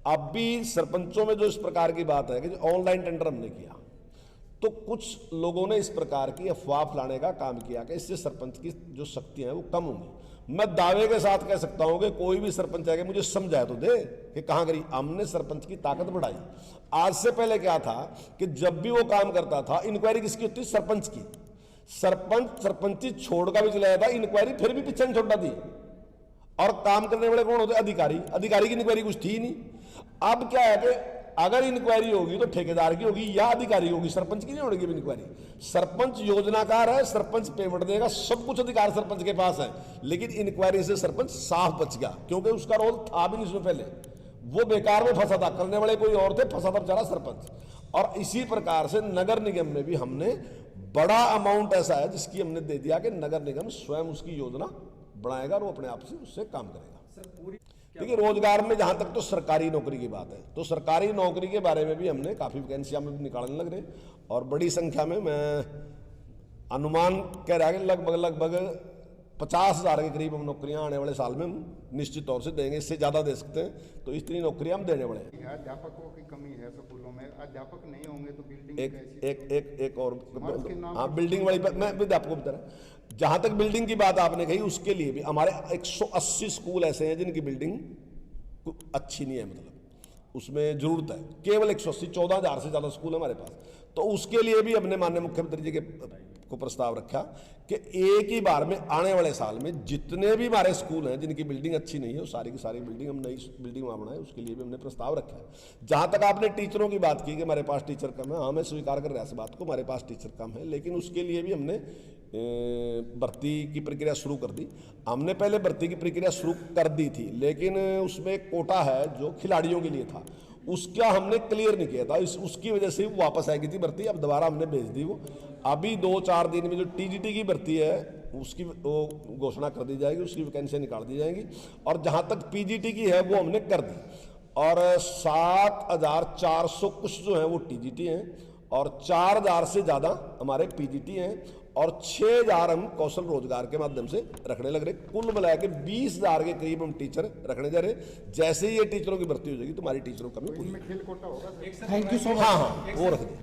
अब भी सरपंचों में जो इस प्रकार की बात है कि जो ऑनलाइन टेंडर हमने किया, तो कुछ लोगों ने इस प्रकार की अफवाह फैलाने का काम किया कि इससे सरपंच की जो शक्तियां हैं वो कम होंगी। मैं दावे के साथ कह सकता हूं कि कोई भी सरपंच आके मुझे समझाए तो दे कि कहां करी। हमने सरपंच की ताकत बढ़ाई। आज से पहले क्या था कि जब भी वो काम करता था, इंक्वायरी किसकी होती? सरपंच की। सरपंच सरपंची छोड़ का भी चला जाता, इंक्वायरी फिर भी पीछे छोड़ दी। और काम करने वाले कौन होते? अधिकारी। अधिकारी की इंक्वायरी कुछ थी नहीं। अब क्या है कि अगर इंक्वायरी होगी तो ठेकेदार की होगी या अधिकारी की होगी, सरपंच की नहीं होगी इंक्वायरी। सरपंच योजनाकार है, सरपंच पेमेंट देगा, सब कुछ अधिकार सरपंच के पास है। लेकिन इंक्वायरी से सरपंच साफ बच गया, क्योंकि उसका रोल था भी नहीं उसमें पहले। वो बेकार में फंसा था, करने वाले कोई और थे, फंसा था बेचारा सरपंच। और इसी प्रकार से नगर निगम में भी हमने बड़ा अमाउंट ऐसा है जिसकी हमने दे दिया कि नगर निगम स्वयं उसकी योजना बनाएगा और वो अपने आप से उससे काम करेगा। देखिए, रोजगार में जहां तक तो सरकारी नौकरी की बात है, तो सरकारी नौकरी के बारे में भी हमने काफी वैकेंसियां में निकालने लग रहे, और बड़ी संख्या में मैं अनुमान कह रहा है कि लगभग 50,000 के करीब हम नौकरियां आने वाले साल में हम निश्चित तौर से देंगे। इससे ज्यादा दे सकते हैं, तो इतनी नौकरियां हम देने वाले हैं। अध्यापकों की कमी है स्कूलों में, अध्यापक नहीं होंगे तो बिल्डिंग एक और हाँ, बिल्डिंग वाली मैं भी आपको बता रहा। जहां तक बिल्डिंग की बात आपने कही, उसके लिए भी हमारे 180 स्कूल ऐसे हैं जिनकी बिल्डिंग अच्छी नहीं है, मतलब उसमें जरूरत है। केवल 180, 14,000 से ज्यादा स्कूल है हमारे पास। तो उसके लिए भी हमने माननीय मुख्यमंत्री जी के को प्रस्ताव रखा कि एक ही बार में आने वाले साल में जितने भी हमारे स्कूल हैं जिनकी बिल्डिंग अच्छी नहीं है, वो सारी की सारी बिल्डिंग हम नई बिल्डिंग वहां बनाए, उसके लिए भी हमने प्रस्ताव रखा है। जहां तक आपने टीचरों की बात की कि हमारे पास टीचर कम है, हाँ मैं स्वीकार कर रहा इस बात को, हमारे पास टीचर कम है, लेकिन उसके लिए भी हमने भर्ती की प्रक्रिया शुरू कर दी। हमने पहले भर्ती की प्रक्रिया शुरू कर दी थी, लेकिन उसमें एक कोटा है जो खिलाड़ियों के लिए था, उसका हमने क्लियर नहीं किया था। उसकी वजह से वापस आएगी थी भर्ती, अब दोबारा हमने भेज दी वो। अभी 2-4 दिन में जो टीजीटी की भर्ती है उसकी वो घोषणा कर दी जाएगी, उसकी वैकेंसी निकाल दी जाएगी। और जहां तक पीजीटी की है वो हमने कर दी, और 7,400 कुछ जो है वो टीजीटी हैं, और 4,000 से ज़्यादा हमारे पीजीटी हैं, और 6,000 हम कौशल रोजगार के माध्यम से रखने लग रहे। कुल मिला के 20,000 के करीब हम टीचर रखने जा रहे। जैसे ही ये टीचरों की भर्ती हो जाएगी तो हमारी टीचरों का भी खेल कोटा होगा। Thank you so much. हाँ, वो रख दें।